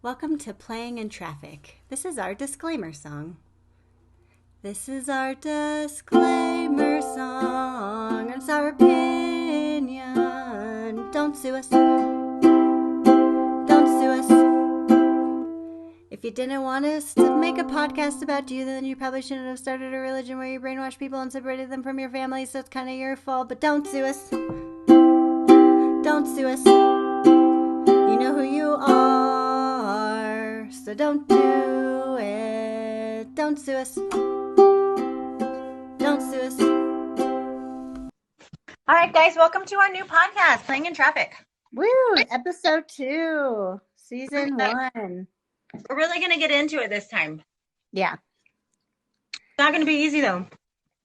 Welcome to Playing in Traffic. This is our disclaimer song. This is our disclaimer song. It's our opinion. Don't sue us. Don't sue us. If you didn't want us to make a podcast about you, then you probably shouldn't have started a religion where you brainwash people and separated them from your family, so it's kind of your fault. But don't sue us. Don't sue us. You know who you are, so don't do it. Don't sue us. Don't sue us. All right, guys, welcome to our new podcast, Playing in Traffic. Woo! Episode 2, season 1. We're really going to get into it this time. Yeah. It's not going to be easy, though.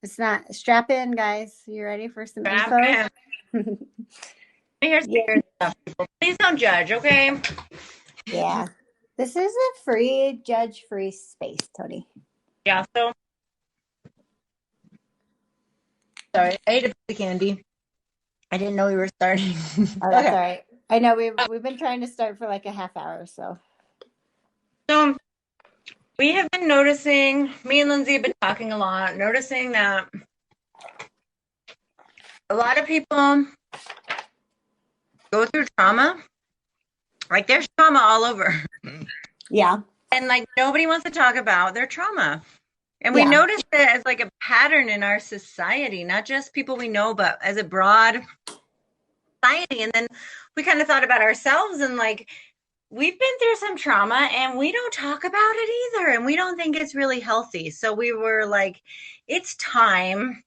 It's not. Strap in, guys. You ready for some Strap info? Here's the stuff, people. Please don't judge, okay? Yeah. This is a free, judge-free space, Tony. Yeah, so. Sorry, I ate a piece of candy. I didn't know we were starting. Oh, that's all right. I know we've been trying to start for like a half hour, so. So, we have been noticing, me and Lindsay have been talking a lot, noticing that a lot of people go through trauma. Like, there's trauma all over. Yeah. And, like, nobody wants to talk about their trauma. And we noticed it as, like, a pattern in our society, not just people we know, but as a broad society. And then we kind of thought about ourselves and, like, we've been through some trauma and we don't talk about it either. And we don't think it's really healthy. So we were like, it's time,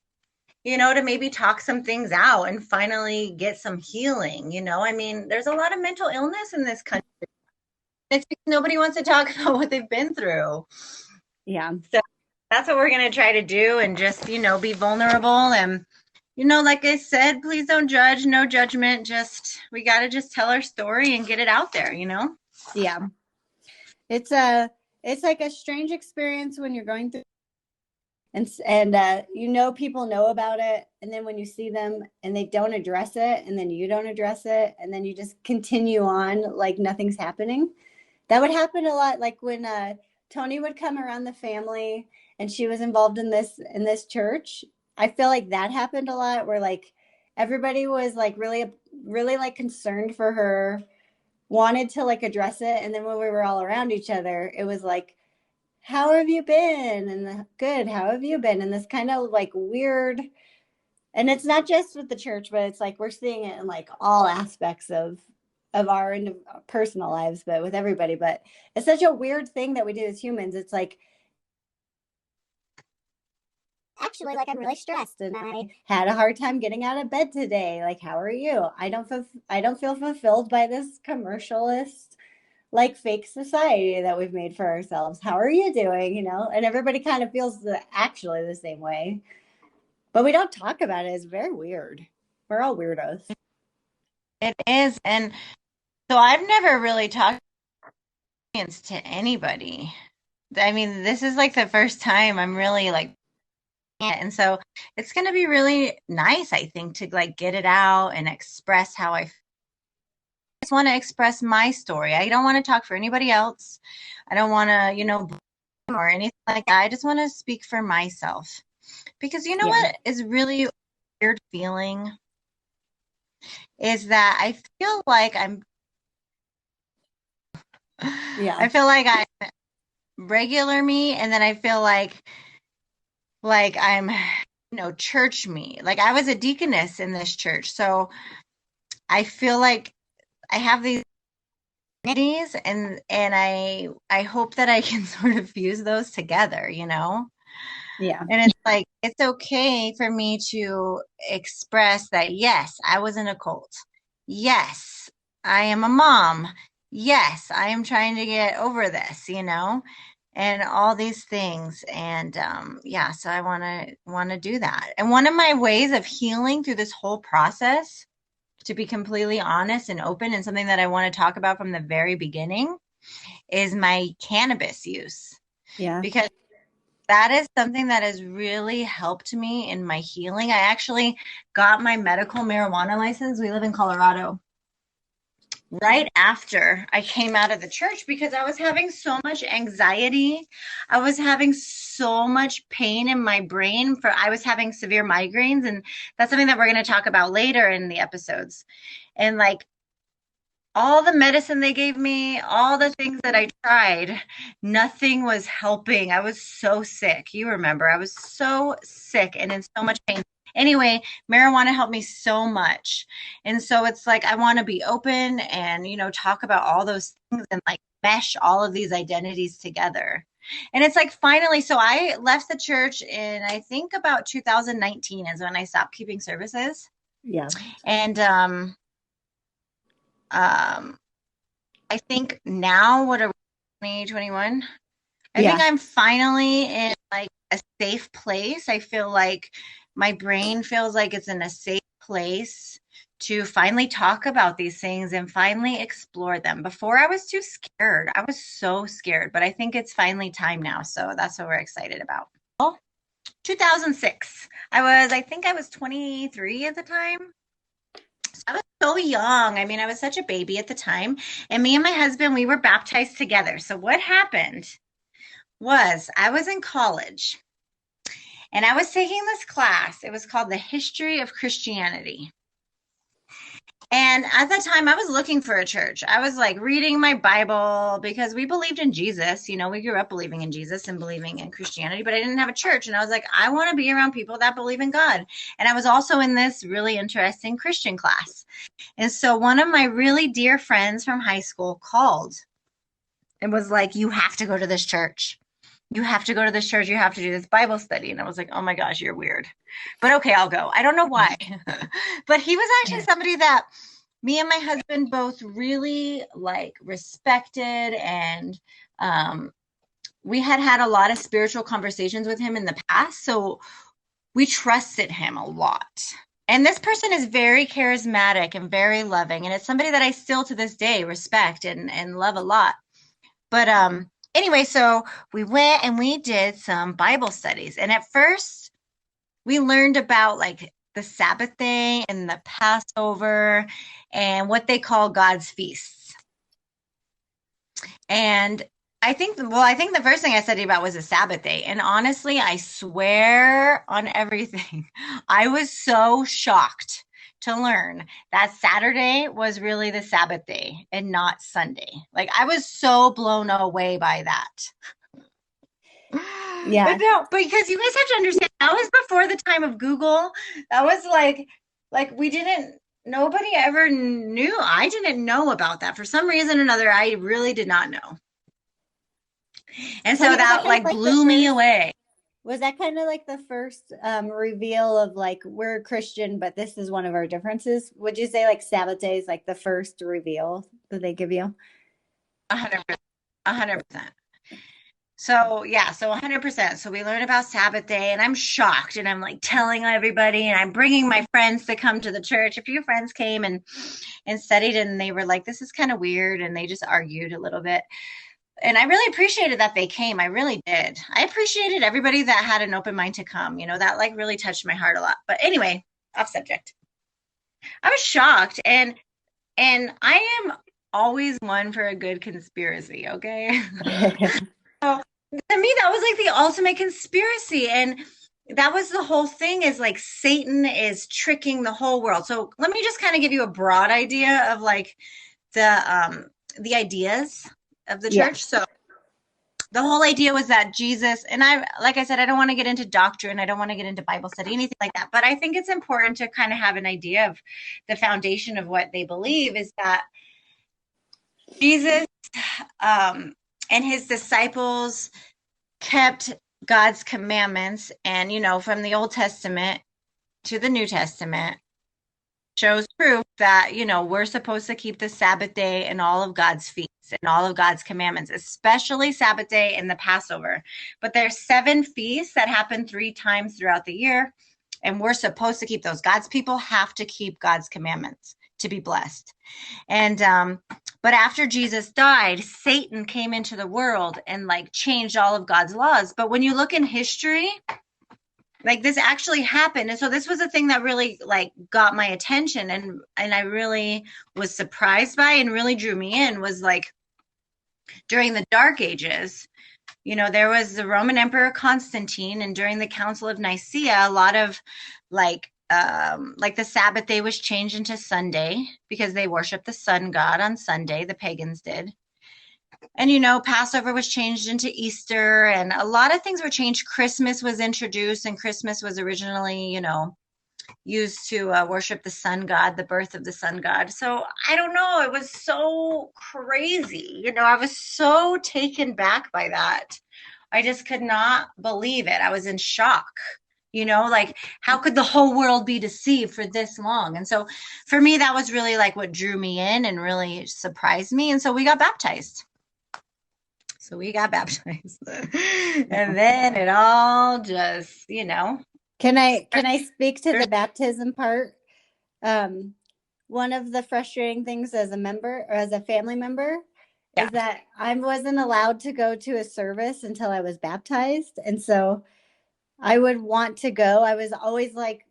to maybe talk some things out and finally get some healing. I mean, there's a lot of mental illness in this country. It's because nobody wants to talk about what they've been through. Yeah. So that's what we're going to try to do, and just, be vulnerable. And, like I said, please don't judge, no judgment. We got to just tell our story and get it out there, Yeah. It's like a strange experience when you're going through and people know about it, and then when you see them and they don't address it, and then you don't address it, and then you just continue on like nothing's happening. That would happen a lot, like when Tony would come around the family and she was involved in this church. I feel like that happened a lot, where like everybody was like really like concerned for her, wanted to like address it, and then when we were all around each other, it was like, how have you been? And good, how have you been? And this kind of like weird, and it's not just with the church, but it's like we're seeing it in like all aspects of our personal lives, but with everybody. But it's such a weird thing that we do as humans. It's like, actually, like, I'm really stressed and I had a hard time getting out of bed today. Like, how are you? I don't feel fulfilled by this commercialist, like, fake society that we've made for ourselves. How are you doing? And everybody kind of feels actually the same way, but we don't talk about it. It's very weird. We're all weirdos. It is. And so I've never really talked to anybody. I mean, this is like the first time I'm really like, and so it's going to be really nice, I think, to like get it out and express how I just want to express my story. I don't want to talk for anybody else. I don't want to, or anything like that. I just want to speak for myself, because what is really weird feeling is that I feel like I feel like I'm regular me, and then I feel like I'm, church me. Like, I was a deaconess in this church, so I feel like I have these identities, and I hope that I can sort of fuse those together, Yeah. And it's like, it's okay for me to express that, yes, I was in a cult. Yes, I am a mom. Yes, I am trying to get over this, and all these things. And so I want to do that. And one of my ways of healing through this whole process, to be completely honest and open, and something that I want to talk about from the very beginning, is my cannabis use. Yeah. Because that is something that has really helped me in my healing. I actually got my medical marijuana license. We live in Colorado. right after I came out of the church because I was having so much anxiety. I was having so much pain in my brain I was having severe migraines, and that's something that we're going to talk about later in the episodes. And like all the medicine they gave me, all the things that I tried, nothing was helping. I was so sick. You remember, I was so sick and in so much pain. Anyway, marijuana helped me so much. And so it's like I want to be open and, talk about all those things and like mesh all of these identities together. And it's like finally, so I left the church in I think about 2019 is when I stopped keeping services. Yeah. And um I think now, what are we, 2021? I think Yeah. I'm finally in like a safe place. I feel like my brain feels like it's in a safe place to finally talk about these things and finally explore them. Before I was too scared. I was so scared, but I think it's finally time now. So that's what we're excited about. Well, 2006. I think I was 23 at the time. I was so young. I mean, I was such a baby at the time. And me and my husband, we were baptized together. So what happened was I was in college and I was taking this class. It was called The History of Christianity. And at that time, I was looking for a church. I was like reading my Bible because we believed in Jesus. We grew up believing in Jesus and believing in Christianity, but I didn't have a church. And I was like, I want to be around people that believe in God. And I was also in this really interesting Christian class. And so one of my really dear friends from high school called and was like, you have to go to this church. You have to go to this church. You have to do this Bible study. And I was like, oh my gosh, you're weird. But okay, I'll go. I don't know why. But he was actually somebody that me and my husband both really like respected. And we had a lot of spiritual conversations with him in the past. So we trusted him a lot. And this person is very charismatic and very loving. And it's somebody that I still to this day respect and love a lot. But anyway, so we went and we did some Bible studies. And at first, we learned about like the Sabbath day and the Passover and what they call God's feasts. And I think the first thing I studied about was the Sabbath day. And honestly, I swear on everything, I was so shocked to learn that Saturday was really the Sabbath day and not Sunday. Like I was so blown away by that. Yeah. But no, because you guys have to understand that was before the time of Google. That was like we didn't nobody ever knew. I didn't know about that. For some reason or another, I really did not know. And so that like blew me away. Was that kind of like the first reveal of like we're Christian, but this is one of our differences? Would you say like Sabbath day is like the first reveal that they give you? 100%. 100%. So yeah, so 100%. So we learned about Sabbath day and I'm shocked and I'm like telling everybody and I'm bringing my friends to come to the church. A few friends came and studied and they were like, this is kind of weird. And they just argued a little bit. And I really appreciated that they came. I really did. I appreciated everybody that had an open mind to come. That like really touched my heart a lot. But anyway, off subject. I was shocked and I am always one for a good conspiracy, okay? So to me, that was like the ultimate conspiracy. And that was the whole thing is like Satan is tricking the whole world. So let me just kind of give you a broad idea of like the ideas of the church. So the whole idea was that Jesus, and like I said, I don't want to get into doctrine. I don't want to get into Bible study, anything like that. But I think it's important to kind of have an idea of the foundation of what they believe is that Jesus and his disciples kept God's commandments. And, from the Old Testament to the New Testament shows proof that, we're supposed to keep the Sabbath day and all of God's feasts and all of God's commandments, especially Sabbath day and the Passover. But there's 7 feasts that happen 3 times throughout the year, and we're supposed to keep those. God's people have to keep God's commandments to be blessed. And but after Jesus died, Satan came into the world and like changed all of God's laws. But when you look in history, like this actually happened. And so this was a thing that really like got my attention, and I really was surprised by and really drew me in was like during the Dark Ages, there was the Roman Emperor Constantine, and during the Council of Nicaea, a lot of like the Sabbath day was changed into Sunday because they worshiped the sun god on Sunday, the pagans did. And Passover was changed into Easter, and a lot of things were changed. Christmas was introduced, and Christmas was originally, used to worship the sun god, the birth of the sun god. So I don't know, it was so crazy. I was so taken back by that. I just could not believe it. I was in shock. Like how could the whole world be deceived for this long? And so for me, that was really like what drew me in and really surprised me. And so we got baptized. And then it all just, Can I speak to the baptism part? One of the frustrating things as a member or as a family member yeah. is that I wasn't allowed to go to a service until I was baptized. And so I would want to go. I was always like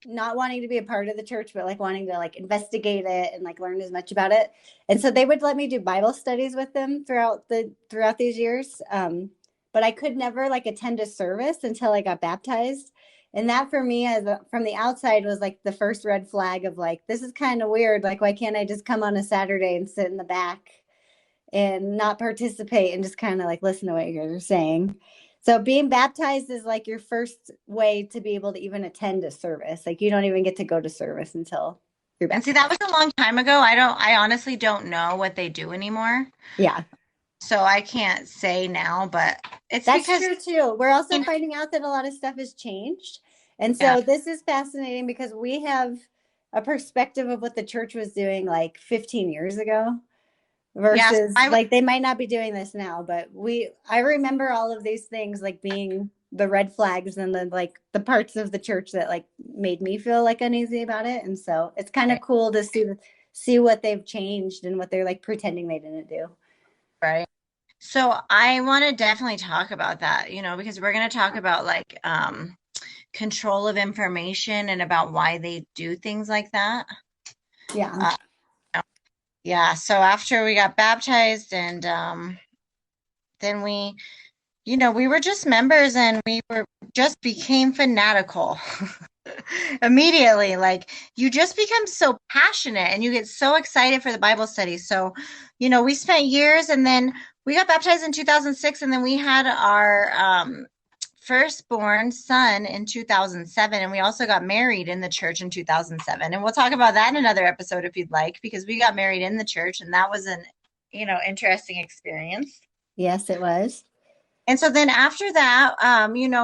not wanting to be a part of the church, but like wanting to like investigate it and like learn as much about it. And so they would let me do Bible studies with them throughout these years. But I could never like attend a service until I got baptized. And that for me from the outside was like the first red flag of like, this is kind of weird. Like, why can't I just come on a Saturday and sit in the back and not participate and just kind of like listen to what you guys are saying? So being baptized is like your first way to be able to even attend a service. Like you don't even get to go to service until you're And see, baptized. that was a long time ago. I honestly don't know what they do anymore. Yeah. So I can't say now, but it's That's because, true too. We're also you know, finding out that a lot of stuff has changed. And yeah. so this is fascinating because we have a perspective of what the church was doing like 15 years ago Yes, versus like they might not be doing this now, but I remember all of these things like being the red flags and then like the parts of the church that like made me feel like uneasy about it. And so it's kind of cool to see what they've changed and what they're like pretending they didn't do. right. So I want to definitely talk about that, because we're going to talk about like control of information and about why they do things like that. Yeah. Uh, yeah. So after we got baptized and then we were just members and we were just became fanatical immediately. Like you just become so passionate and you get so excited for the Bible study. So, we spent years and then we got baptized in 2006 and then we had our firstborn son in 2007 and we also got married in the church in 2007. And we'll talk about that in another episode if you'd like, because we got married in the church and that was an, interesting experience. Yes, it was. And so then after that,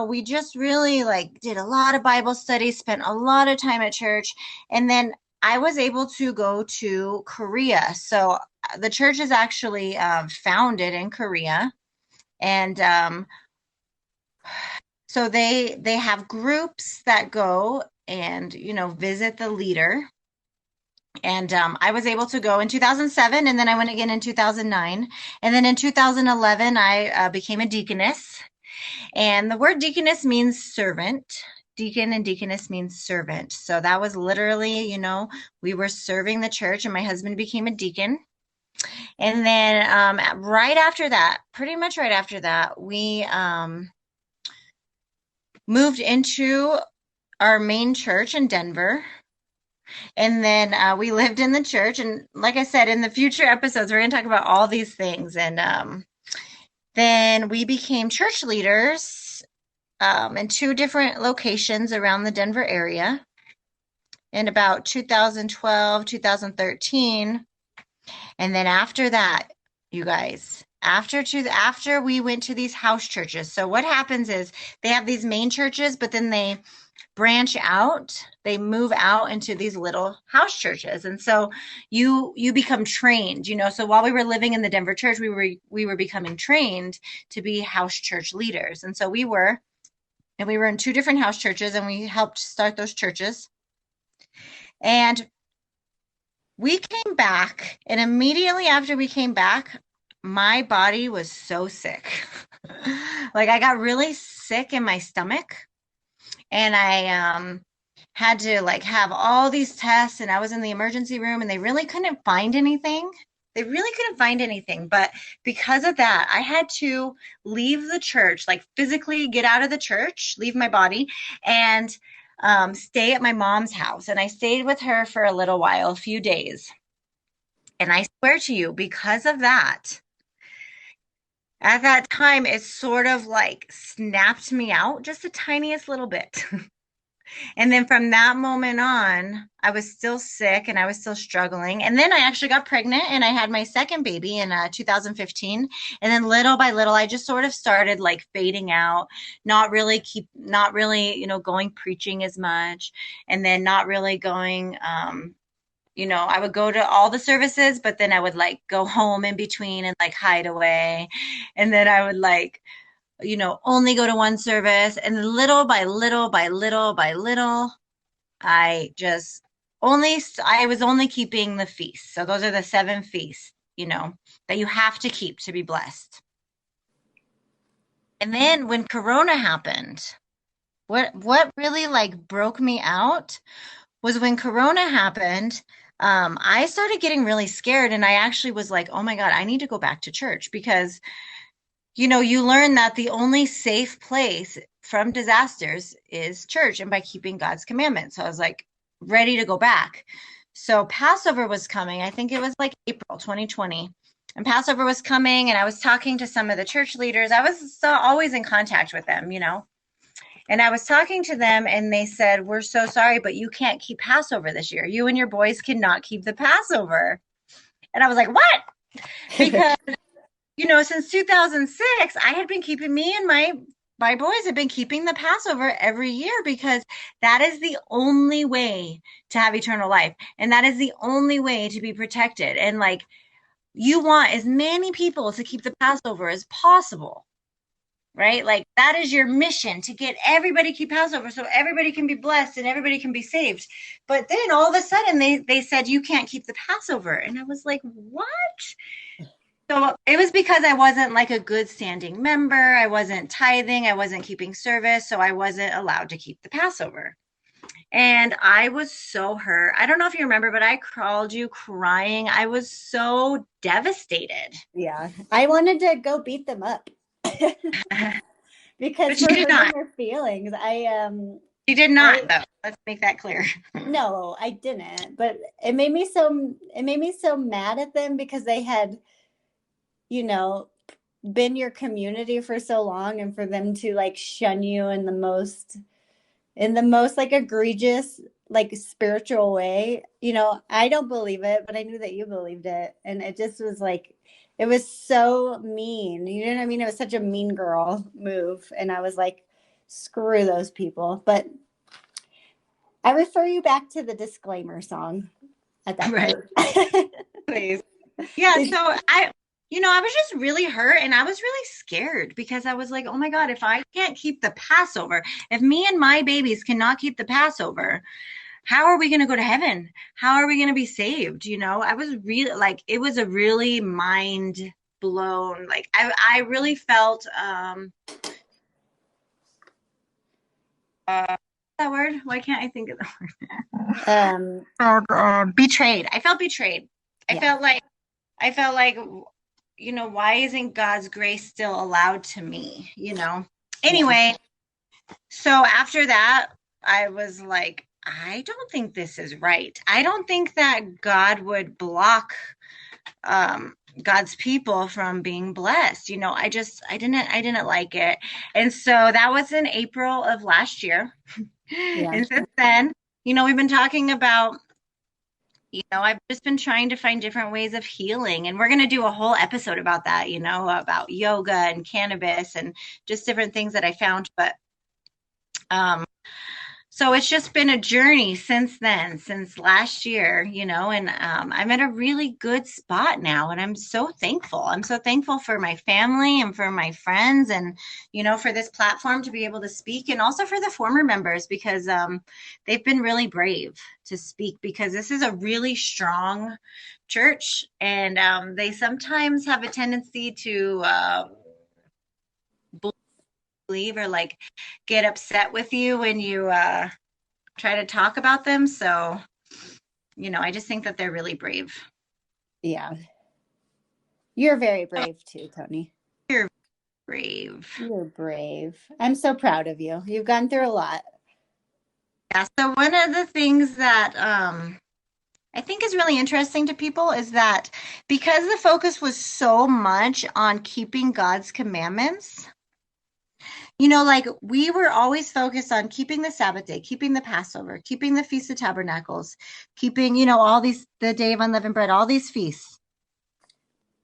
we just really like did a lot of Bible studies, spent a lot of time at church. And then I was able to go to Korea. So the church is actually founded in Korea. And so they have groups that go and, visit the leader. And I was able to go in 2007, and then I went again in 2009. And then in 2011, I became a deaconess. And the word deaconess means servant. Deacon and deaconess means servant. So that was literally, we were serving the church, and my husband became a deacon. And then right after that, pretty much right after that, we moved into our main church in Denver. And then we lived in the church. And like I said, in the future episodes, we're going to talk about all these things. And then we became church leaders in 2 different locations around the Denver area in about 2012, 2013. And then after that, you guys, after we went to these house churches. So what happens is they have these main churches, but then they branch out, they move out into these little house churches. And so you become trained, so while we were living in the Denver church, we were becoming trained to be house church leaders. And so we were in 2 different house churches and we helped start those churches. And we came back, and immediately after we came back, my body was so sick. Like I got really sick in my stomach. and I had to like have all these tests, and I was in the emergency room, and they really couldn't find anything. They really couldn't find anything. But because of that, I had to leave the church, like physically get out of the church, leave my body, and stay at my mom's house. And I stayed with her for a little while, a few days. And I swear to you, because of that, at that time, it sort of like snapped me out just the tiniest little bit. And then from that moment on, I was still sick and I was still struggling. And then I actually got pregnant and I had my second baby in 2015. And then little by little, I just sort of started like fading out, not really, going preaching as much. And then not really going, I would go to all the services, but then I would like go home in between and like hide away. And then I would like, only go to one service. And little by little by little by little, I was only keeping the feasts. So those are the 7 feasts, that you have to keep to be blessed. And then when Corona happened, what really like broke me out was when Corona happened. I started getting really scared, and I actually was like, oh my God, I need to go back to church because you learn that the only safe place from disasters is church and by keeping God's commandments. So I was like ready to go back. So Passover was coming. I think it was like April 2020. And Passover was coming, and I was talking to some of the church leaders. I was always in contact with them, And I was talking to them, and they said, we're so sorry, but you can't keep Passover this year. You and your boys cannot keep the Passover. And I was like, what? Because since 2006, I had been keeping me and my boys have been keeping the Passover every year because that is the only way to have eternal life. And that is the only way to be protected. And like, you want as many people to keep the Passover as possible, right? Like that is your mission, to get everybody keep Passover so everybody can be blessed and everybody can be saved. But then all of a sudden they said, you can't keep the Passover. And I was like, what? So it was because I wasn't like a good standing member. I wasn't tithing. I wasn't keeping service. So I wasn't allowed to keep the Passover. And I was so hurt. I don't know if you remember, but I called you crying. I was so devastated. Yeah. I wanted to go beat them up because But you for did not. their feelings. You did not, though. Let's make that clear. No, I didn't. But it made me so mad at them because they had, you know, been your community for so long, and for them to like shun you in the most like egregious like spiritual way. I don't believe it, but I knew that you believed it, and it just was like it was so mean. You know what I mean? It was such a mean girl move, and I was like, screw those people. But I refer you back to the disclaimer song at that Right. point. Please. Yeah. So I was just really hurt, and I was really scared because I was like, oh my God, if I can't keep the Passover, if me and my babies cannot keep the Passover, how are we going to go to heaven? How are we going to be saved? I was really like, it was a really mind blown. Like I really felt, that word. Why can't I think of the word? Betrayed. I felt betrayed. Yeah. I felt like, why isn't God's grace still allowed to me? Anyway, so after that, I was like, I don't think this is right. I don't think that God would block God's people from being blessed. I didn't like it. And so that was in April of last year. Yeah. And since then, we've been talking about, I've just been trying to find different ways of healing. And we're going to do a whole episode about that, about yoga and cannabis and just different things that I found. But so it's just been a journey since then, since last year, and I'm at a really good spot now. And I'm so thankful. I'm so thankful for my family and for my friends and, for this platform to be able to speak, and also for the former members because they've been really brave to speak, because this is a really strong church, and they sometimes have a tendency to believe or like get upset with you when you try to talk about them. So, I just think that they're really brave. Yeah. You're very brave too, Tony. You're brave. You're brave. I'm so proud of you. You've gone through a lot. Yeah. So one of the things that I think is really interesting to people is that because the focus was so much on keeping God's commandments, like we were always focused on keeping the Sabbath day, keeping the Passover, keeping the Feast of Tabernacles, keeping, all these, the Day of Unleavened Bread, all these feasts.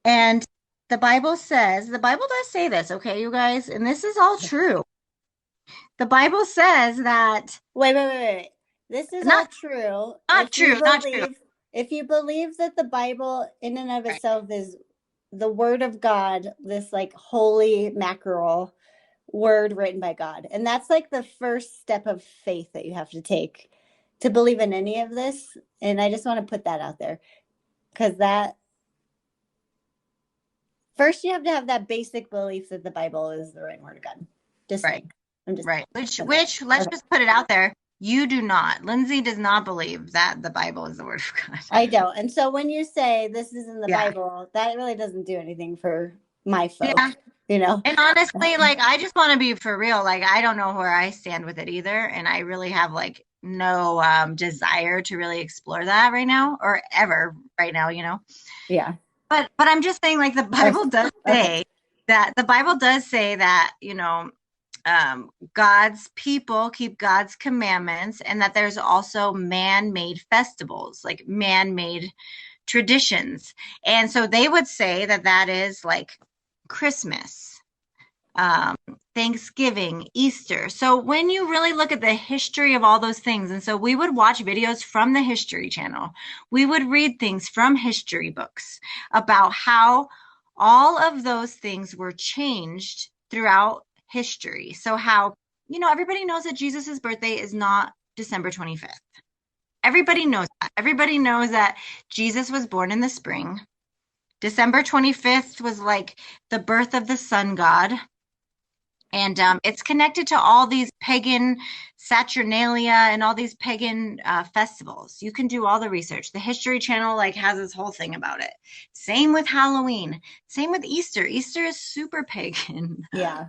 And the Bible does say this, okay, you guys, and this is all true. The Bible says that. Wait. This is all Not, true. not true, not true. If you believe that the Bible in and of Right. itself is the word of God, this like holy mackerel word written by God. And that's like the first step of faith that you have to take to believe in any of this. And I just want to put that out there because that first you have to have that basic belief that the Bible is the right word of God. Just Right. saying. I'm just Right. Which let's just put it out there. You do not. Lindsay does not believe that the Bible is the word of God. I don't. And so when you say this is in the Yeah. Bible, that really doesn't do anything for my folk, Yeah. you know? And honestly, like I just want to be for real. Like I don't know where I stand with it either. And I really have like no desire to really explore that right now or ever right now. Yeah. But I'm just saying like the Bible does Okay. say that, God's people keep God's commandments and that there's also man-made festivals, like man-made traditions. And so they would say that that is like Christmas, um, Thanksgiving, Easter. So when you really look at the history of all those things, and so we would watch videos from the History Channel, we would read things from history books about how all of those things were changed throughout history. So how, everybody knows that Jesus's birthday is not December 25th. Everybody knows that. Everybody knows that Jesus was born in the spring. December 25th was like the birth of the sun god. And it's connected to all these pagan Saturnalia and all these pagan festivals. You can do all the research. The History Channel like has this whole thing about it. Same with Halloween. Same with Easter. Easter is super pagan. Yeah.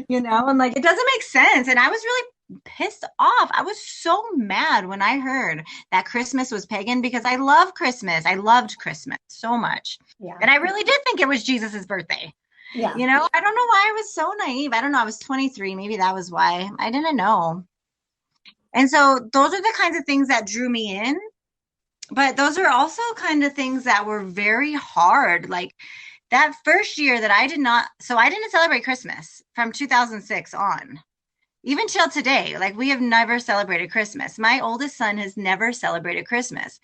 And like it doesn't make sense. And I was really pissed off. I was so mad when I heard that Christmas was pagan because I love Christmas. I loved Christmas so much. Yeah. And I really did think it was Jesus's birthday. Yeah. I don't know why I was so naive. I don't know. I was 23. Maybe that was why. I didn't know. And so those are the kinds of things that drew me in. But those are also kind of things that were very hard. Like that first year that I didn't celebrate Christmas from 2006 on, even till today. Like we have never celebrated Christmas. My oldest son has never celebrated Christmas.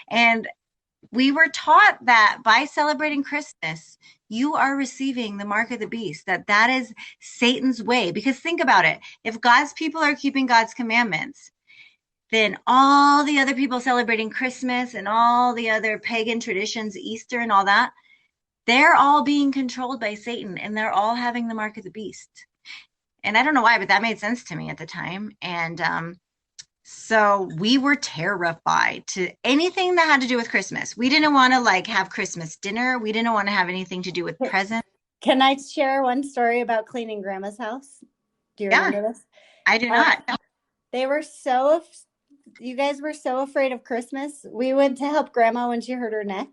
And we were taught that by celebrating Christmas, you are receiving the mark of the beast, that is Satan's way. Because think about it. If God's people are keeping God's commandments, then all the other people celebrating Christmas and all the other pagan traditions, Easter and all that, they're all being controlled by Satan and they're all having the mark of the beast. And I don't know why, but that made sense to me at the time. And so we were terrified to anything that had to do with Christmas. We didn't want to like have Christmas dinner. We didn't want to have anything to do with presents. Can I share one story about cleaning Grandma's house? Do you remember this? I do not. They were you guys were so afraid of Christmas. We went to help Grandma when she hurt her neck,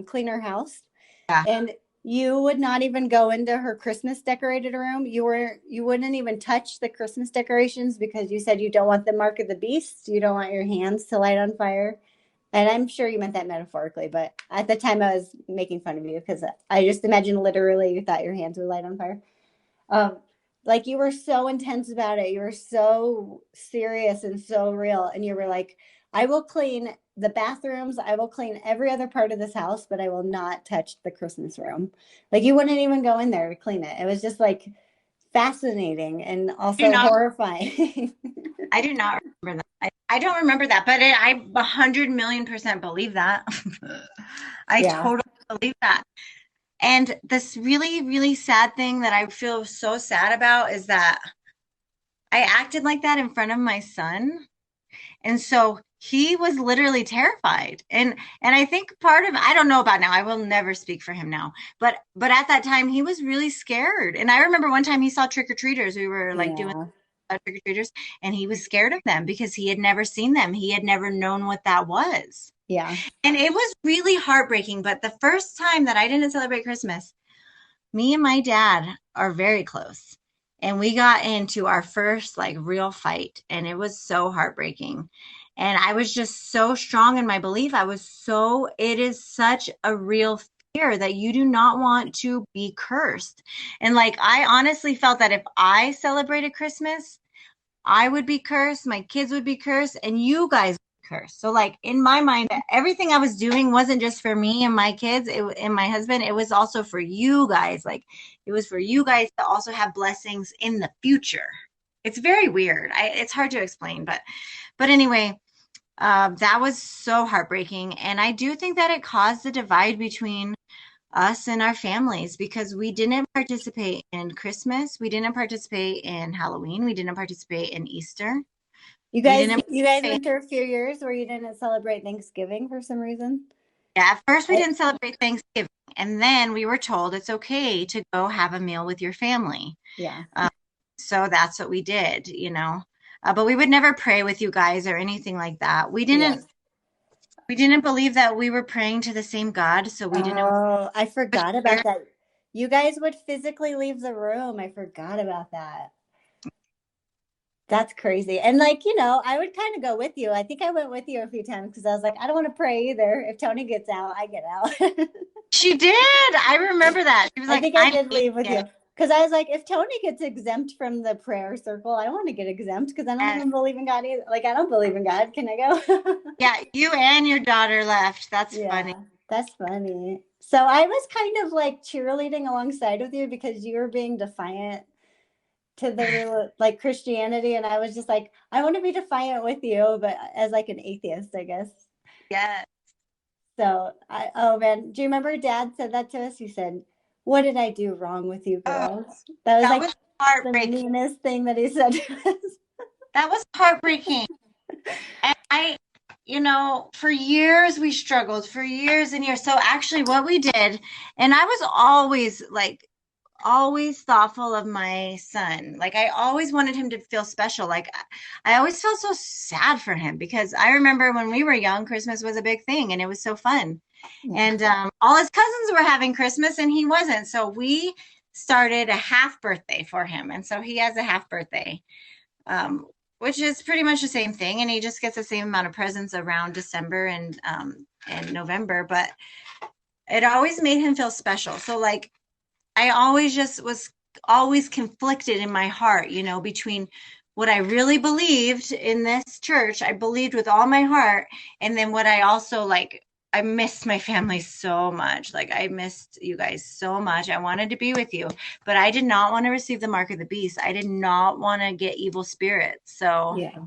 clean her house. Yeah. And you would not even go into her Christmas decorated room. You wouldn't even touch the Christmas decorations because you said you don't want the mark of the beast. You don't want your hands to light on fire. And I'm sure you meant that metaphorically, but at the time I was making fun of you because I just imagined literally you thought your hands would light on fire. Like you were so intense about it. You were so serious and so real. And you were like, I will clean the bathrooms. I will clean every other part of this house, but I will not touch the Christmas room. Like you wouldn't even go in there to clean it. It was just like fascinating and also horrifying. I do not remember that. I don't remember that, but I 100,000,000% believe that. I totally believe that. And this really, really sad thing that I feel so sad about is that I acted like that in front of my son. And so he was literally terrified. And I think part of, I don't know about now. I will never speak for him now. But at that time he was really scared. And I remember one time he saw trick-or-treaters. We were like doing Yeah. trick-or-treaters, and he was scared of them because he had never seen them. He had never known what that was. Yeah. And it was really heartbreaking. But the first time that I didn't celebrate Christmas, me and my dad are very close. And we got into our first like real fight, and it was so heartbreaking. And I was just so strong in my belief. It is such a real fear that you do not want to be cursed. And like, I honestly felt that if I celebrated Christmas, I would be cursed, my kids would be cursed, and you guys would be cursed. So, like, in my mind, everything I was doing wasn't just for me and my kids and my husband, it was also for you guys. Like, it was for you guys to also have blessings in the future. It's very weird. It's hard to explain, but anyway, that was so heartbreaking. And I do think that it caused a divide between us and our families because we didn't participate in Christmas, we didn't participate in Halloween, we didn't participate in Easter. You We guys, didn't you guys participate. went through a few years where you didn't celebrate Thanksgiving for some reason. Yeah, at first we I, didn't celebrate Thanksgiving, and then we were told it's okay to go have a meal with your family. yeah. Um, so that's what we did, but we would never pray with you guys or anything like that. We Yeah. didn't. We didn't believe that we were praying to the same God, so we didn't. Oh, I forgot about that. You guys would physically leave the room. I forgot about that. That's crazy. And like, I would kind of go with you. I think I went with you a few times because I was like, I don't want to pray either. If Tony gets out, I get out. She did. I remember that. She was I like, think I "I'm did leave with atheist." you because I was like, if Tony gets exempt from the prayer circle, I want to get exempt because I don't even believe in God either. Like, I don't believe in God. Can I go? Yeah, you and your daughter left. That's funny. Yeah, that's funny. So I was kind of like cheerleading alongside with you because you were being defiant to like Christianity, and I was just like, I want to be defiant with you, but as like an atheist, I guess. Yeah, So oh man, do you remember Dad said that to us? He said, "What did I do wrong with you oh, girls?" That was that like was the heartbreaking. meanest thing that he said to us. That was heartbreaking. And for years we struggled for years and years. So actually, what we did, and I was always thoughtful of my son. Like I always wanted him to feel special. Like I always felt so sad for him because I remember when we were young, Christmas was a big thing and it was so fun. Yeah. And all his cousins were having Christmas and he wasn't. So we started a half birthday for him. And so he has a half birthday, um, which is pretty much the same thing. And he just gets the same amount of presents around December and November. But it always made him feel special. So like I always just was always conflicted in my heart, between what I really believed in this church. I believed with all my heart. And then what I also like, I missed my family so much. Like I missed you guys so much. I wanted to be with you, but I did not want to receive the mark of the beast. I did not want to get evil spirits. So Yeah.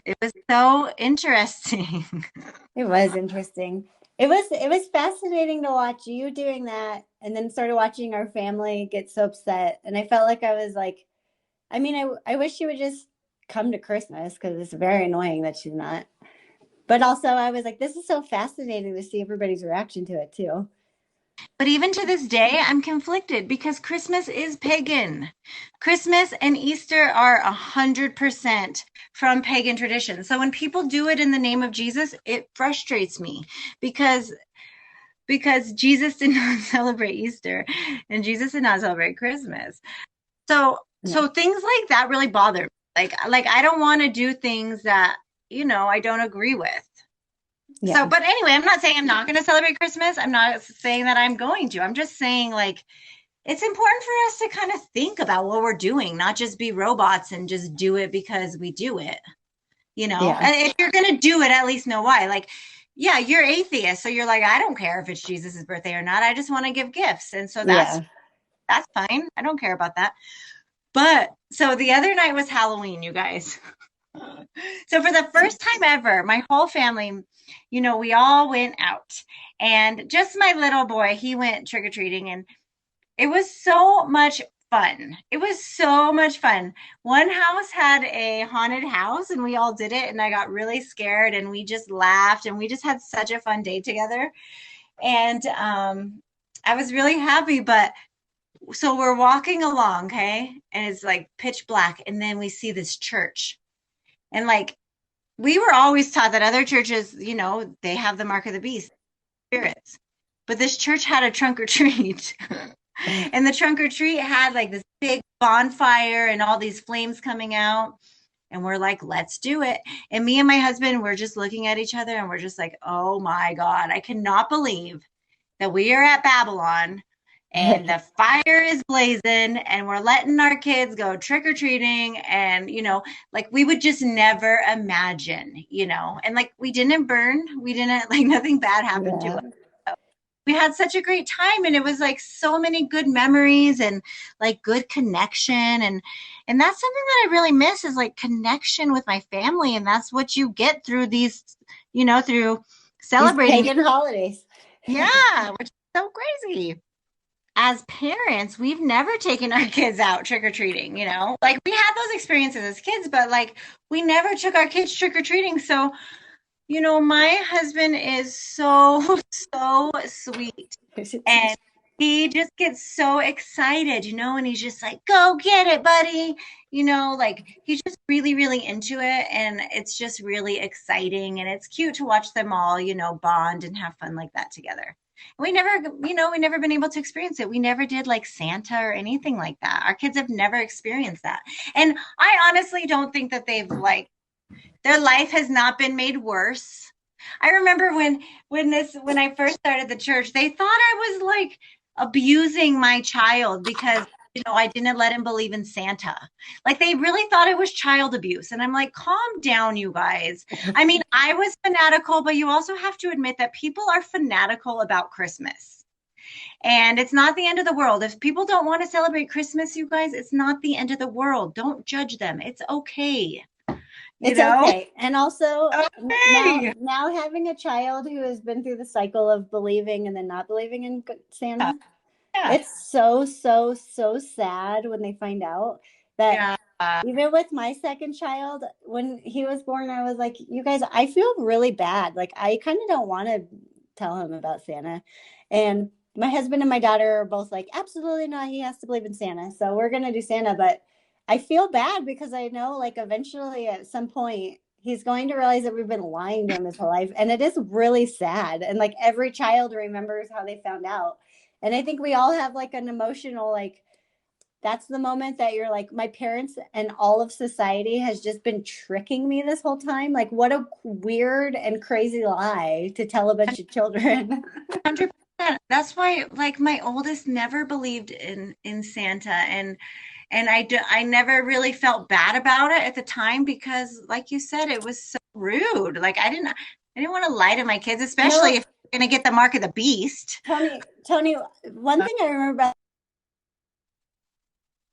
it was so interesting. It was interesting. It was fascinating to watch you doing that and then started watching our family get so upset. And I felt like I was like, I mean, I wish she would just come to Christmas because it's very annoying that she's not. But also I was like, this is so fascinating to see everybody's reaction to it too. But even to this day, I'm conflicted because Christmas is pagan. Christmas and Easter are 100% from pagan tradition. So when people do it in the name of Jesus, it frustrates me because Jesus did not celebrate Easter and Jesus did not celebrate Christmas. So Yeah. so things like that really bother me. Like I don't want to do things that I don't agree with. So, Yeah. but anyway, I'm not saying I'm not going to celebrate Christmas. I'm not saying that I'm going to. I'm just saying, like, it's important for us to kind of think about what we're doing, not just be robots and just do it because we do it, Yeah. And if you're going to do it, at least know why. Like, yeah, you're atheist. So you're like, I don't care if it's Jesus's birthday or not. I just want to give gifts. And so Yeah. that's fine. I don't care about that. But so the other night was Halloween, you guys. So for the first time ever, my whole family, we all went out. And just my little boy, he went trick-or-treating, and it was so much fun. It was so much fun. One house had a haunted house and we all did it, and I got really scared and we just laughed and we just had such a fun day together. And I was really happy, but so we're walking along, okay? And it's like pitch black, and then we see this church. And like we were always taught that other churches, they have the mark of the beast, spirits. But this church had a trunk or treat. And the trunk or treat had like this big bonfire and all these flames coming out. And we're like, let's do it. And me and my husband, we're just looking at each other and we're just like, oh my God, I cannot believe that we are at Babylon and the fire is blazing and we're letting our kids go trick or treating. And, like we would just never imagine, and like we didn't burn, we didn't, like nothing bad happened to Yeah. us. We had such a great time, and it was like so many good memories and like good connection, and that's something that I really miss, is like connection with my family. And that's what you get through these, through These celebrating. pagan holidays. Yeah, which is so crazy. As parents, we've never taken our kids out trick-or-treating, like we had those experiences as kids, but like we never took our kids trick-or-treating. So my husband is so, so sweet. And he just gets so excited, and he's just like, go get it, buddy. Like he's just really, really into it. And it's just really exciting. And it's cute to watch them all, bond and have fun like that together. We never been able to experience it. We never did like Santa or anything like that. Our kids have never experienced that. And I honestly don't think that they've like, their life has not been made worse. I remember when I first started the church, they thought I was like abusing my child because I didn't let him believe in Santa. Like they really thought it was child abuse. And I'm like, calm down, you guys. I mean, I was fanatical, but you also have to admit that people are fanatical about Christmas. And it's not the end of the world. If people don't want to celebrate Christmas, you guys, it's not the end of the world. Don't judge them. It's okay. It's okay. And also Okay. now having a child who has been through the cycle of believing and then not believing in Santa, Yeah. it's so, so, so sad when they find out that even with my second child, when he was born, I was like, you guys, I feel really bad. Like I kind of don't want to tell him about Santa. And my husband and my daughter are both like, absolutely not. He has to believe in Santa. So we're going to do Santa. But I feel bad because I know like eventually at some point he's going to realize that we've been lying to him his whole life. And it is really sad. And like every child remembers how they found out. And I think we all have like an emotional, like, that's the moment that you're like, my parents and all of society has just been tricking me this whole time. Like, what a weird and crazy lie to tell a bunch of children. 100%. That's why, like, my oldest never believed in Santa, and I never really felt bad about it at the time because, like you said, it was so rude. Like, I didn't want to lie to my kids, especially if you're gonna get the mark of the beast. Tony, one thing I remember about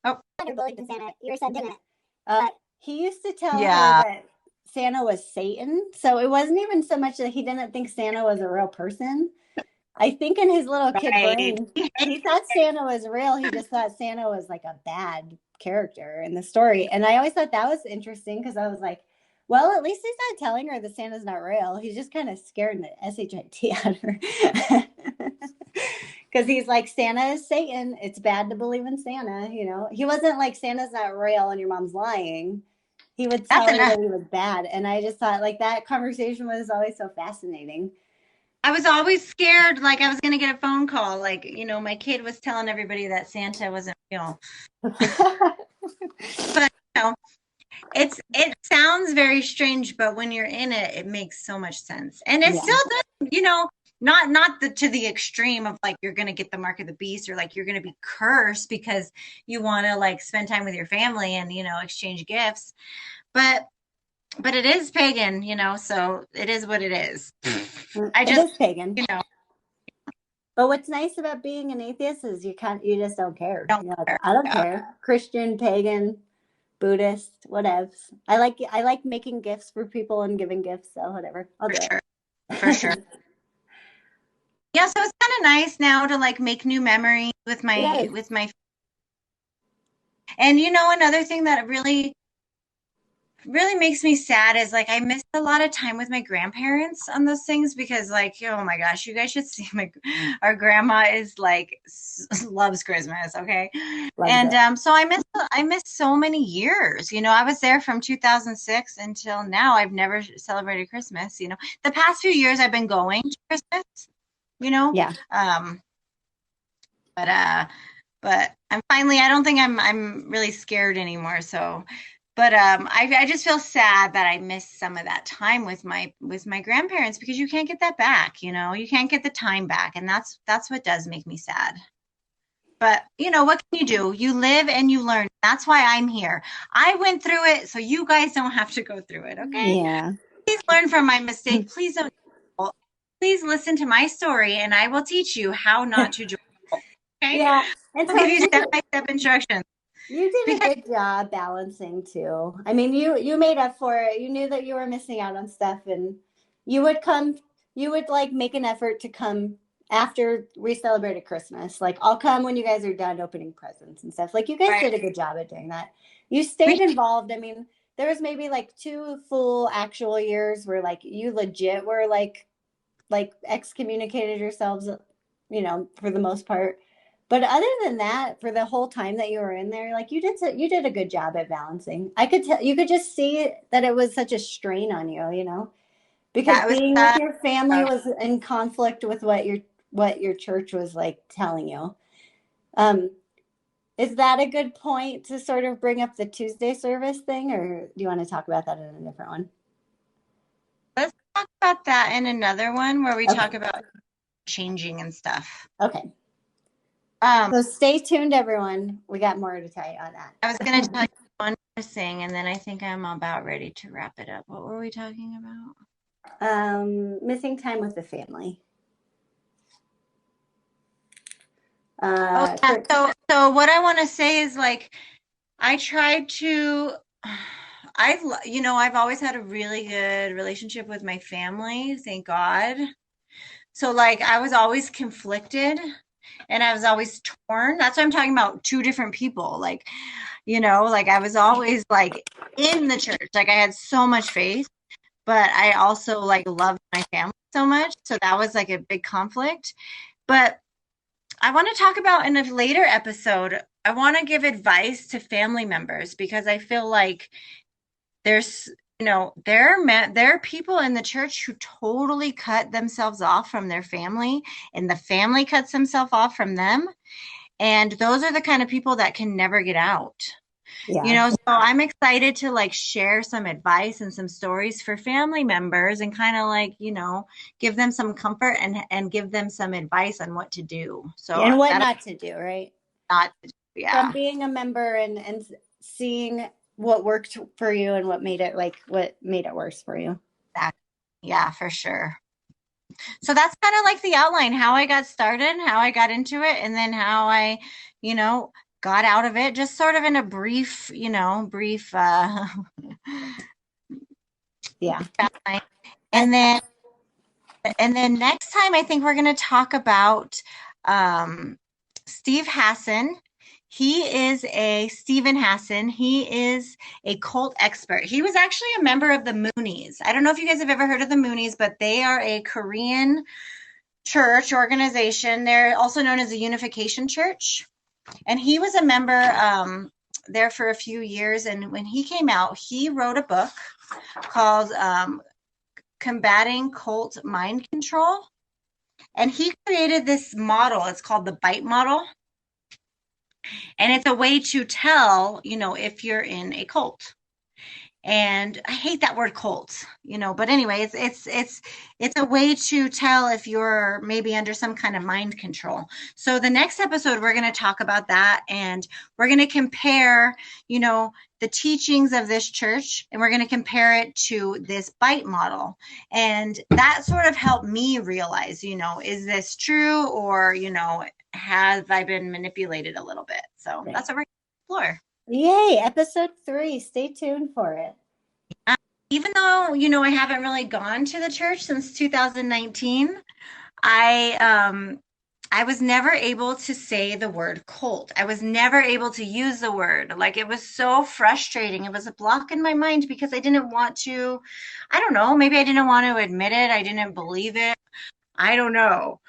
Oh, believed in Santa, your son didn't. He used to tell her yeah. that Santa was Satan. So it wasn't even so much that he didn't think Santa was a real person. I think in his little kid Right. brain, he thought Santa was real. He just thought Santa was like a bad character in the story. And I always thought that was interesting because I was like, well, at least he's not telling her that Santa's not real. He's just kind of scaring the shit out of her. Because he's like, Santa is Satan. It's bad to believe in Santa. He wasn't like, Santa's not real and your mom's lying. He would tell her that he was bad. And I just thought like that conversation was always so fascinating. I was always scared, like I was gonna get a phone call, like my kid was telling everybody that Santa wasn't real. But it sounds very strange, but when you're in it, it makes so much sense. And it still does, not to the extreme of like you're gonna get the mark of the beast or like you're gonna be cursed because you want to like spend time with your family and exchange gifts. But it is pagan, so it is what it is. It is pagan. But what's nice about being an atheist is you just don't care. Don't care. I don't care. Christian, pagan, Buddhist, whatevs. I like making gifts for people and giving gifts, so whatever. I'll For do sure. For sure. it. Yeah, so it's kind of nice now to like make new memories with Yes. my and another thing that really makes me sad is like I missed a lot of time with my grandparents on those things because like oh my gosh, you guys should see our grandma is like loves Christmas, okay? Loves And it. so I missed so many years. I was there from 2006 until now. I've never celebrated Christmas. The past few years I've been going to Christmas, you know. Yeah. Um but I'm finally I don't think I'm really scared anymore, so but I just feel sad that I missed some of that time with my grandparents because you can't get that back, you can't get the time back, and that's what does make me sad. But what can you do? You live and you learn. That's why I'm here. I went through it so you guys don't have to go through it, okay? Yeah. Please learn from my mistake. Please listen to my story and I will teach you how not to join. Okay? Yeah. And I'll so give you step-by-step instructions. you did a Because good job balancing too. I mean, you made up for it. You knew that you were missing out on stuff, and you would come. You would like make an effort to come after we celebrated Christmas. Like, I'll come when you guys are done opening presents and stuff. Like, you guys right. did a good job at doing that. You We stayed involved. I mean, there was maybe like 2 full actual years where like you legit were like excommunicated yourselves, for the most part. But other than that, for the whole time that you were in there, like you did a good job at balancing. I could tell you could just see that it was such a strain on you, because that was being with your family was in conflict with what your church was like telling you. Um, is that a good point to sort of bring up the Tuesday service thing, or do you want to talk about that in a different one? let's talk about that in another one where we Okay. talk about changing and stuff. Okay. Um, So stay tuned, everyone. We got more to tell you on I was going to tell that. you one more thing, and then I think I'm about ready to wrap it up. What were we talking about? Missing time with the family. Oh, yeah. Church. So what I want to say is like I tried to. I've always had a really good relationship with my family, thank God. So like I was always conflicted and I was always torn. That's why I'm talking about two different people. Like I was always like in the church. Like I had so much faith, but I also like loved my family so much. So that was like a big conflict. But I want to talk about in a later episode, I want to give advice to family members because I feel like there's there are people in the church who totally cut themselves off from their family and the family cuts themselves off from them, and those are the kind of people that can never get out. Yeah. So I'm excited to like share some advice and some stories for family members and kind of like give them some comfort and give them some advice on what to do, so And what that not to do, right? not From yeah. being a member and seeing what worked for you and what made it worse for you. Exactly. Yeah, for sure. So that's kind of like the outline, how I got started, how I got into it, and then how I, you know, got out of it, just sort of in a brief Yeah. outline. And then next time I think we're going to talk about Steve Hassan. Stephen Hassan. He is a cult expert. He was actually a member of the Moonies. I don't know if you guys have ever heard of the Moonies, but they are a Korean church organization. They're also known as a Unification Church. And he was a member there for a few years. And when he came out, he wrote a book called Combating Cult Mind Control. And he created this model. It's called the BITE model. And it's a way to tell, if you're in a cult. And I hate that word cult, but anyway, it's a way to tell if you're maybe under some kind of mind control. So the next episode, we're going to talk about that, and we're going to compare, the teachings of this church, and we're going to compare it to this BITE model. And that sort of helped me realize, is this true, or, have I been manipulated a little bit? So Right. that's what we're going to explore. Yay, episode 3. Stay tuned for it. Uh, Even though, I haven't really gone to the church since 2019, I I was never able to say the word cult. I was never able to use the word. Like it was so frustrating. It was a block in my mind because I didn't want to, I don't know, maybe I didn't want to admit it. I didn't believe it. I don't know.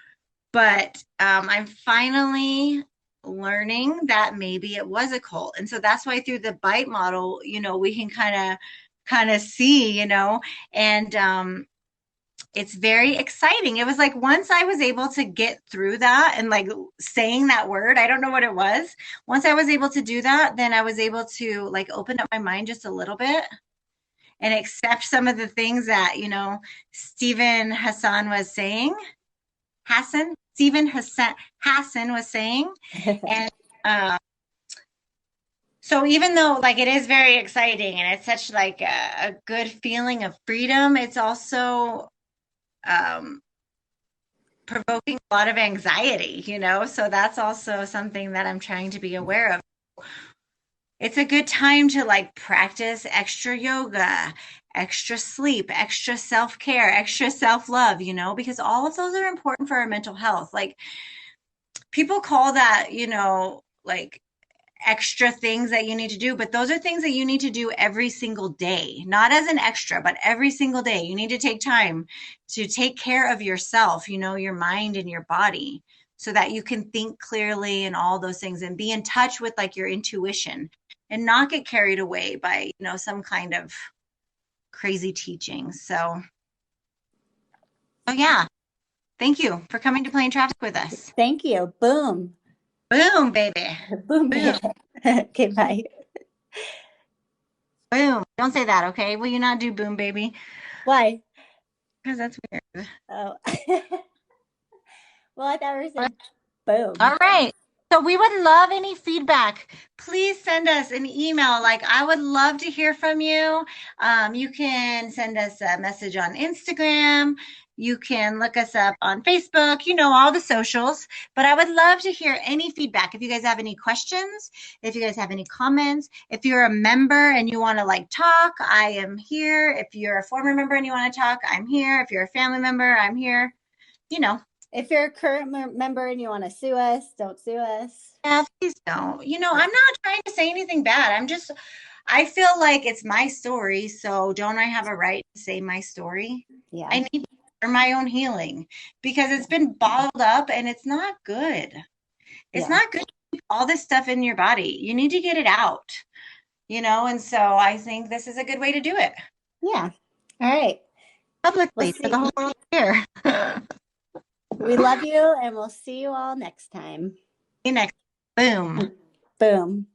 But I'm finally learning that maybe it was a cult. And so that's why through the bite model, we can kind of see, and it's very exciting. It was like once I was able to get through that and like saying that word, I don't know what it was. Once I was able to do that, then I was able to like open up my mind just a little bit and accept some of the things that, Stephen Hassan was saying. Stephen Hassan was saying. And so even though like it is very exciting and it's such like a good feeling of freedom, it's also um, provoking a lot of anxiety, So that's also something that I'm trying to be aware of. It's a good time to like practice extra yoga, extra sleep, extra self-care, extra self-love, because all of those are important for our mental health. Like people call that, like extra things that you need to do, but those are things that you need to do every single day, not as an extra, but every single day. You need to take time to take care of yourself, your mind and your body, so that you can think clearly and all those things and be in touch with like your intuition and not get carried away by, some kind of crazy teaching. So, oh yeah, thank you for coming to Plain Traffic with us. Thank you. Boom. Boom, baby. Boom, Boom, baby. Okay, bye. boom. Don't say that, okay? Will you not do boom, baby? Why? Because that's weird. Oh. Well, I thought we said boom. All right. So we would love any feedback. Please send us an email. Like I would love to hear from you. You can send us a message on Instagram. You can look us up on Facebook, all the socials. But I would love to hear any feedback. If you guys have any questions, if you guys have any comments, if you're a member and you want to like talk, I am here. If you're a former member and you want to talk, I'm here. If you're a family member, I'm here. You know, If you're a current member and you want to sue us, don't sue us. Yeah, please don't. I'm not trying to say anything bad. I feel like it's my story, so don't I have a right to say my story? Yeah. I need to for my own healing because it's been bottled up and it's not good. It's Yeah. not good to keep all this stuff in your body. You need to get it out, and so I think this is a good way to do it Yeah. All right. We'll publicly for the see. whole world to hear. We love you and we'll see you all next time. See you next. Boom. Boom.